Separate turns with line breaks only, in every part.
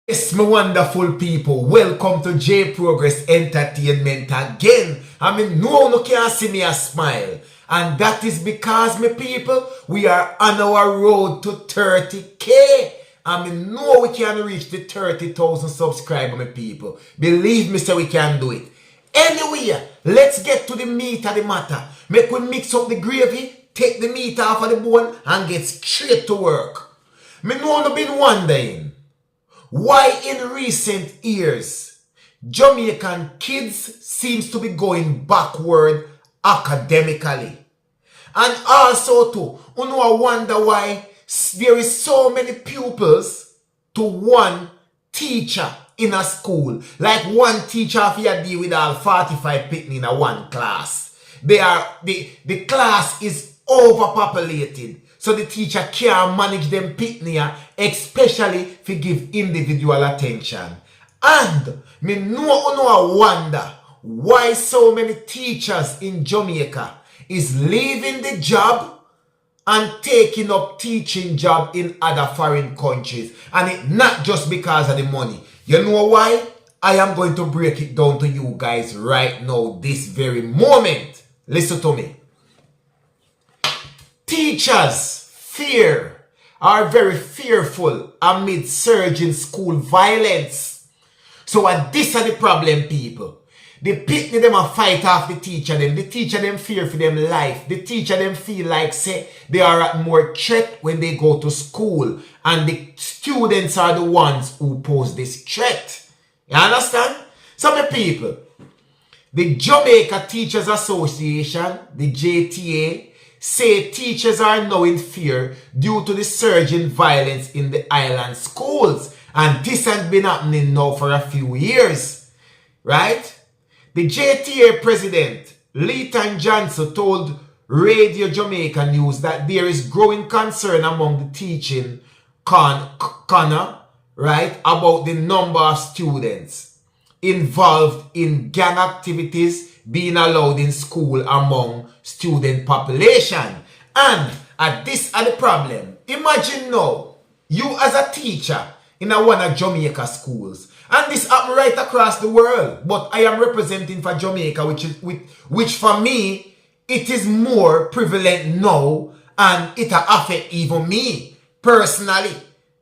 Yes, my wonderful people, welcome to J Progress Entertainment again. No can see me a smile. And that is because, my people, we are on our road to 30K. No we can reach the 30,000 subscribers, my people. Believe me, so we can do it. Anyway, let's get to the meat of the matter. Make we mix up the gravy, take the meat off of the bone, and get straight to work. Me know I've been wondering, why in recent years, Jamaican kids seems to be going backward academically. And also too, I wonder why there is so many pupils to one teacher in a school. Like one teacher if you deal with all 45 people in a one class. The class is overpopulated. So the teacher can't manage them pitney, especially if you give individual attention. And me know wonder why so many teachers in Jamaica is leaving the job and taking up teaching job in other foreign countries. And it not just because of the money. You know why? I am going to break it down to you guys right now, this very moment. Listen to me. Teachers are very fearful amid surging school violence. So this is the problem, people. The pitney them a fight off the teacher them. The teacher them fear for them life. The teacher them feel like say they are at more threat when they go to school. And the students are the ones who pose this threat. You understand? So my people, the Jamaica Teachers Association, the JTA, say teachers are now in fear due to the surge in violence in the island schools. And this has been happening now for a few years. Right? The JTA president, Leighton Johnson, told Radio Jamaica News that there is growing concern among the teaching corner, right, about the number of students involved in gang activities being allowed in school among student population. And this is the problem. Imagine now, you as a teacher in one of Jamaica schools, and this happen right across the world, but I am representing for Jamaica, which for me, it is more prevalent now, and it affect even me personally.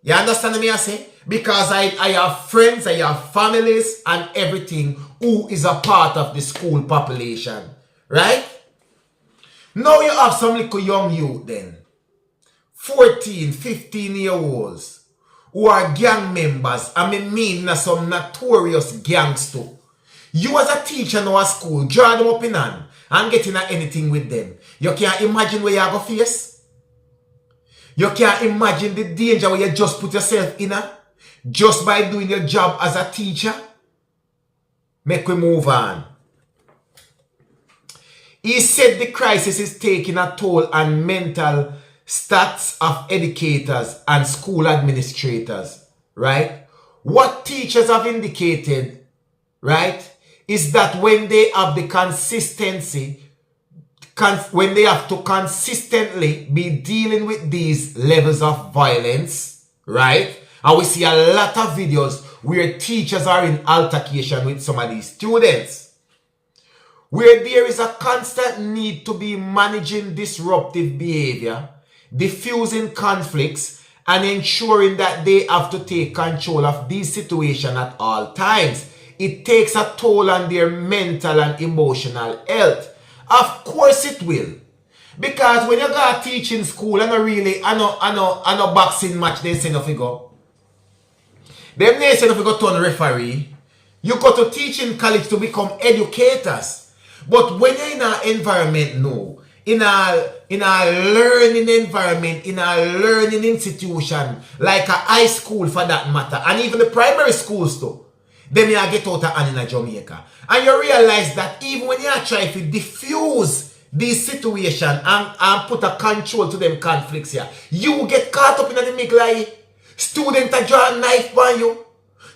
You understand me I say? Because I have friends, I have families and everything who is a part of the school population. Right? Now you have some little young youth then. 14, 15-year-olds who are gang members. I mean some notorious gangs too. You as a teacher now at school, draw them up in hand and get in anything with them. You can't imagine where you are going to face. You can't imagine the danger where you just put yourself in just by doing your job as a teacher. Make we move on. He said the crisis is taking a toll on mental stats of educators and school administrators, right? What teachers have indicated, right, is that when they have the consistency, when they have to consistently be dealing with these levels of violence, right? And we see a lot of videos where teachers are in altercation with some of these students, where there is a constant need to be managing disruptive behavior, diffusing conflicts, and ensuring that they have to take control of these situations at all times. It takes a toll on their mental and emotional health. Of course it will. Because when you go teach in school, I know boxing match, they say nothing go. Them they say nothing go turn referee. You go to teaching college to become educators. But when you're in an environment now, in a learning environment, in a learning institution, like a high school for that matter, and even the primary schools too, then you get out of hand in Jamaica. And you realize that even when you try to diffuse these situations and put a control to them conflicts here, you get caught up in the middle of student a draw a knife on you,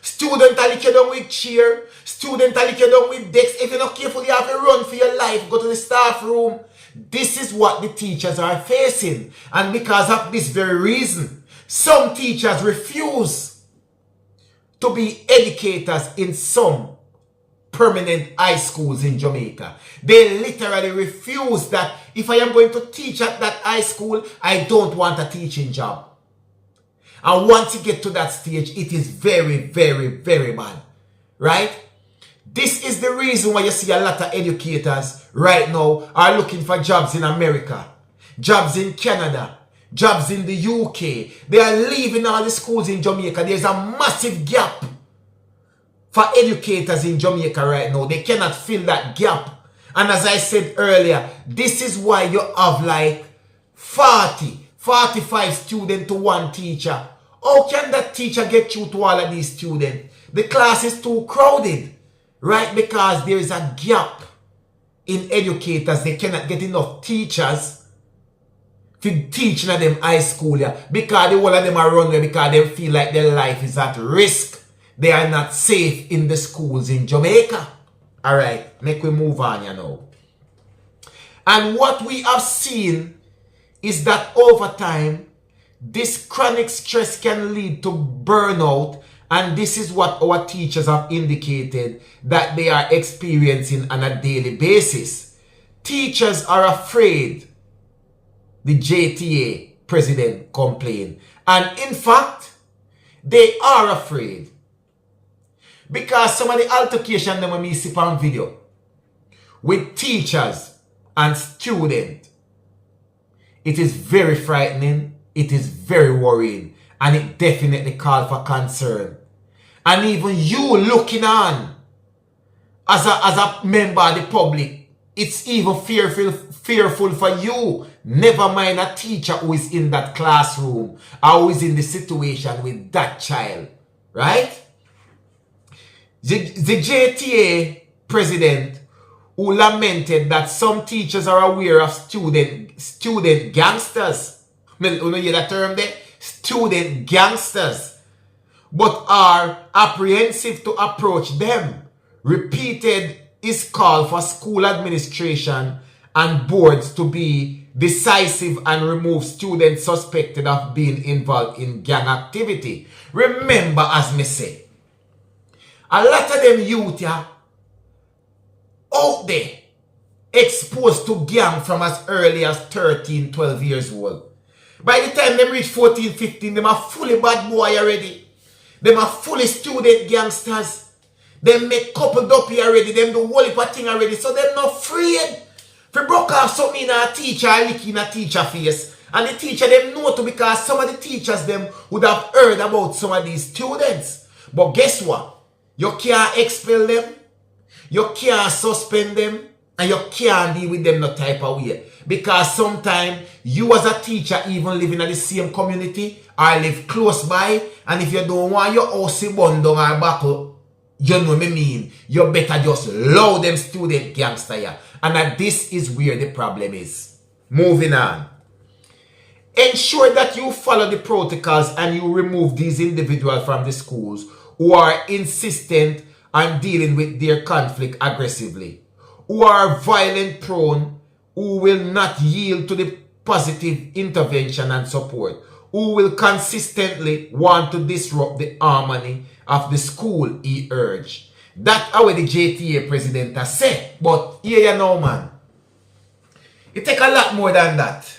student a lick you down with chair, student a lick you down with decks. If you're not careful, you have to run for your life, go to the staff room. This is what the teachers are facing. And because of this very reason, some teachers refuse to be educators in some permanent high schools in Jamaica. They literally refuse that if I am going to teach at that high school, I don't want a teaching job. And once you get to that stage, it is very, very, very bad. Right? This is the reason why you see a lot of educators right now are looking for jobs in America, jobs in Canada, jobs in the UK. They are leaving all the schools in Jamaica. There's a massive gap for educators in Jamaica right now. They cannot fill that gap. And as I said earlier, this is why you have like 45 students to one teacher. How can that teacher get through to all of these students? The class is too crowded, right? Because there is a gap in educators. They cannot get enough teachers for teaching at them high school, yeah, because the whole of them are running because they feel like their life is at risk. They are not safe in the schools in Jamaica. Alright, make we move on, you know. And what we have seen is that over time, this chronic stress can lead to burnout, and this is what our teachers have indicated that they are experiencing on a daily basis. Teachers are afraid, the JTA president complained. And in fact, they are afraid. Because some of the altercation them me see on video with teachers and students, it is very frightening, it is very worrying, and it definitely calls for concern. And even you looking on as a member of the public, it's even fearful for you. Never mind a teacher who is in that classroom or who is in the situation with that child, right? The JTA president who lamented that some teachers are aware of student gangsters. You hear that term there? Student gangsters. But are apprehensive to approach them. Repeated his call for school administration and boards to be decisive and remove students suspected of being involved in gang activity. Remember, as me say, a lot of them youth here out there exposed to gang from as early as 13, 12 years old. By the time they reach 14, 15, them are fully bad boy already. Them are fully student gangsters. Them make coupled up here already. Them do whole heap of thing already. So them not afraid. If you broke off something in a teacher, lick in a teacher face. And the teacher them know to, because some of the teachers them would have heard about some of these students. But guess what? You can't expel them, you can't suspend them, and you can't deal with them no type of way. Because sometimes you as a teacher even living in the same community or live close by, and if you don't want your house to burn down or buckle, you know what I mean, you better just allow them student gangster here. And that this is where the problem is. Moving on. Ensure that you follow the protocols and you remove these individuals from the schools who are insistent on dealing with their conflict aggressively, who are violent prone, who will not yield to the positive intervention and support, who will consistently want to disrupt the harmony of the school, he urged. That's how the JTA president has said. But here you know, man, it take a lot more than that.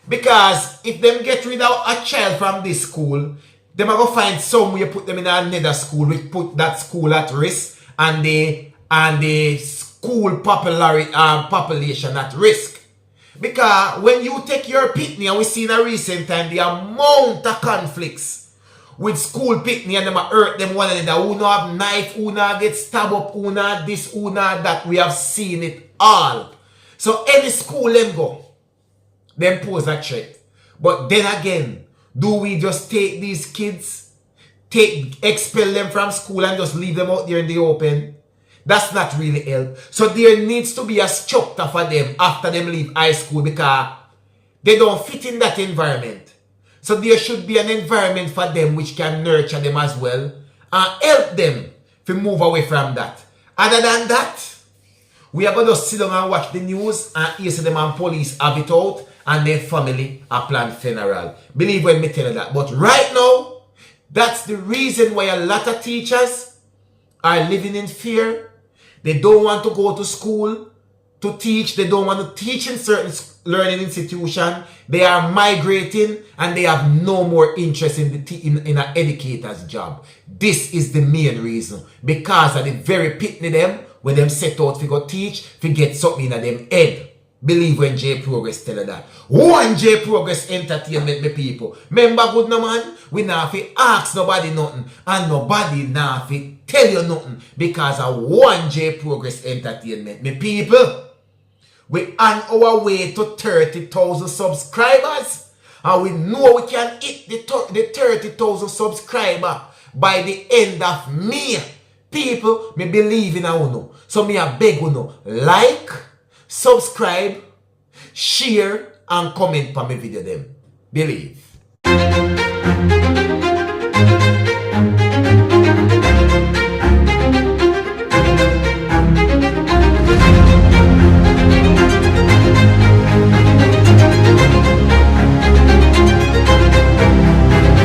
Because if them get rid of a child from this school, they might go find some way put them in another school, which put that school at risk, and the school population at risk. Because when you take your pitney, and we see in a recent time the amount of conflicts with school pitney, and them hurt them one another, who not have knife, who not get stabbed up, who not this, who not that. We have seen it all. So any school them go, them pose a threat. But then again, do we just take these kids, expel them from school and just leave them out there in the open? That's not really help. So there needs to be a structure for them after them leave high school, because they don't fit in that environment. So there should be an environment for them which can nurture them as well and help them to move away from that. Other than that, we are going to sit down and watch the news and hear them and police have it out and their family are planned funeral. Believe when me tell you that. But right now, That's the reason why a lot of teachers are living in fear. They don't want to go to school to teach. They don't want to teach in certain learning institutions. They are migrating and they have no more interest in in an educator's job. This is the main reason. Because of the very pitney them when them set out to go teach, to get something in them head. Believe when J Progress tell you that. One J Progress entertainment, me people. Remember good no man? We not fi ask nobody nothing. And nobody not fi tell you nothing. Because of one J Progress entertainment, me people. We on our way to 30,000 subscribers. And we know we can hit the 30,000 subscriber by the end of May. People, me believe in you. So me a beg you, like, subscribe, share, and comment for my video them. Believe.